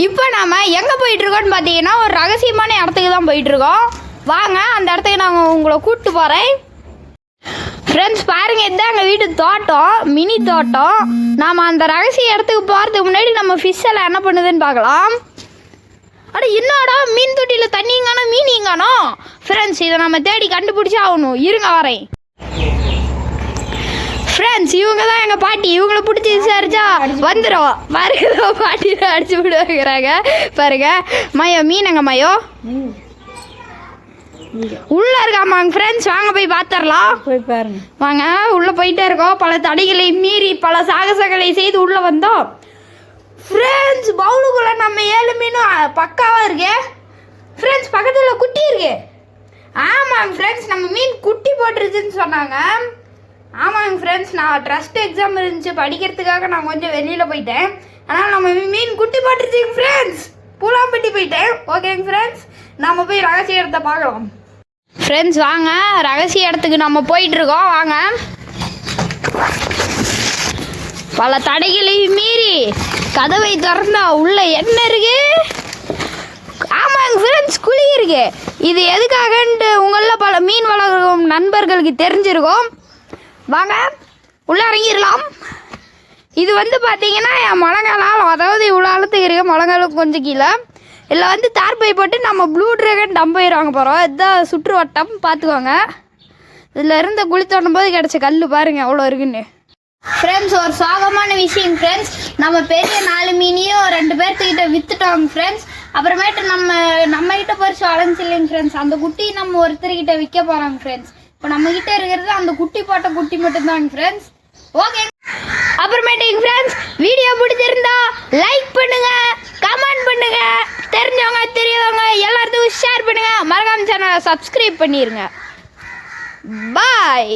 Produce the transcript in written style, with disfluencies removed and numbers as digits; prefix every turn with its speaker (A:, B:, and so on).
A: இப்போ நாம் எங்கே போயிட்டுருக்கோன்னு பார்த்தீங்கன்னா ஒரு ரகசியமான இடத்துக்கு தான் போயிட்டுருக்கோம். வாங்க அந்த இடத்துக்கு நாங்கள் உங்களை கூப்பிட்டு போகிறேன். ஃப்ரெண்ட்ஸ் பாருங்கள், இதுதான் எங்கள் வீட்டு தோட்டம், மினி தோட்டம். நாம் அந்த ரகசிய இடத்துக்கு போகிறதுக்கு முன்னாடி நம்ம ஃபிஷ் எல்லாம் என்ன பண்ணுதுன்னு பார்க்கலாம். அட என்னடா மீன் தொட்டியில் தண்ணிங்கானோ மீனிங்கானோ. ஃப்ரெண்ட்ஸ் இதை நம்ம தேடி கண்டுபிடிச்சி ஆகணும். இருங்க வரேன். ஃப்ரெண்ட்ஸ் இவங்க தான் எங்கள் பாட்டி. இவங்கள பிடிச்சி விசாரிச்சா வந்துடும். பாருங்க பாட்டி தான் அடிச்சு விடுவாங்கிறாங்க. பாருங்க மயோ மீனங்க மயோ உள்ள இருக்காமாங்க. ஃப்ரெண்ட்ஸ் வாங்க போய் பார்த்துடலாம்.
B: போய் பாருங்க
A: வாங்க. உள்ளே போயிட்டே இருக்கோம். பல தடைகளை மீறி பல சாகசங்களை செய்து உள்ளே வந்தோம். ஃப்ரெண்ட்ஸ் பவுலுக்குள்ளே நம்ம 7 மீனும் பக்காவாக இருக்கு. ஃப்ரெண்ட்ஸ் பக்கத்தில் குட்டி இருக்கு. ஆமாங்க ஃப்ரெண்ட்ஸ், நம்ம மீன் குட்டி போட்டுருச்சுன்னு சொன்னாங்க. ஆமாங்க ஃப்ரெண்ட்ஸ், நான் ட்ரஸ்ட் எக்ஸாம் இருந்துச்சு படிக்கிறதுக்காக நான் கொஞ்சம் வெளியில் போயிட்டேன். அதனால் நம்ம மீன் குட்டி போட்டுருச்சுங்க ஃப்ரெண்ட்ஸ். பூலாம்பட்டி போயிட்டேன். ஓகேங்க ஃப்ரெண்ட்ஸ், நம்ம போய் ரகசிய இடத்த பார்க்கலாம். ஃப்ரெண்ட்ஸ் வாங்க, ரகசிய இடத்துக்கு நம்ம போயிட்டுருக்கோம். வாங்க. பல தடைகளை மீறி கதவை திறந்தா உள்ள என்ன இருக்கு? ஆமாங்க ஃப்ரெண்ட்ஸ், குழி இருக்கு. இது எதுக்காகன்ட்டு உங்களில் பல மீன் வளர்க்கும் நண்பர்களுக்கு தெரிஞ்சிருக்கும். வாங்க உள்ளே இறங்கிடலாம். இது வந்து பார்த்தீங்கன்னா என் முழங்கால், அதாவது இவ்வளோ ஆழத்துக்கு இருக்க முழங்காலுக்கு கொஞ்சம் கீழே. இதில் வந்து தார்பை போட்டு நம்ம ப்ளூ ட்ராகன் டம்பயிர் வாங்க போகிறோம். இதுதான் சுற்று வட்டம், பார்த்துக்கோங்க. இதில் இருந்த குழி தோண்டும் போது கிடச்ச கல் பாருங்கள் எவ்வளோ இருக்குன்னு. ஃப்ரெண்ட்ஸ் ஒரு சோகமான விஷயம் ஃப்ரெண்ட்ஸ், நம்ம பெரிய 4 மீனையும் 2 பேர்த்துக்கிட்ட விற்றுட்டோங்க ஃப்ரெண்ட்ஸ். அப்புறமேட்டு நம்மகிட்ட பறிச்சு வளர்ந்துச்சு இல்லைங்க ஃப்ரெண்ட்ஸ். அந்த குட்டி நம்ம ஒருத்தர்கிட்ட விற்க போகிறோங்க ஃப்ரெண்ட்ஸ். இப்போ நம்மகிட்ட இருக்கிறது அந்த குட்டி போட்ட குட்டி மட்டும்தாங்க ஃப்ரெண்ட்ஸ். ஓகே. அப்புறமேட்டுங்க ஃப்ரெண்ட்ஸ், வீடியோ பிடிச்சிருந்தா லைக் பண்ணுங்க, கமெண்ட் பண்ணுங்க, தெரிஞ்சவங்க தெரியவங்க எல்லாத்துக்கும் ஷேர் பண்ணுங்க, மறக்காம சேனலை சப்ஸ்கிரைப் பண்ணிடுங்க. பாய்.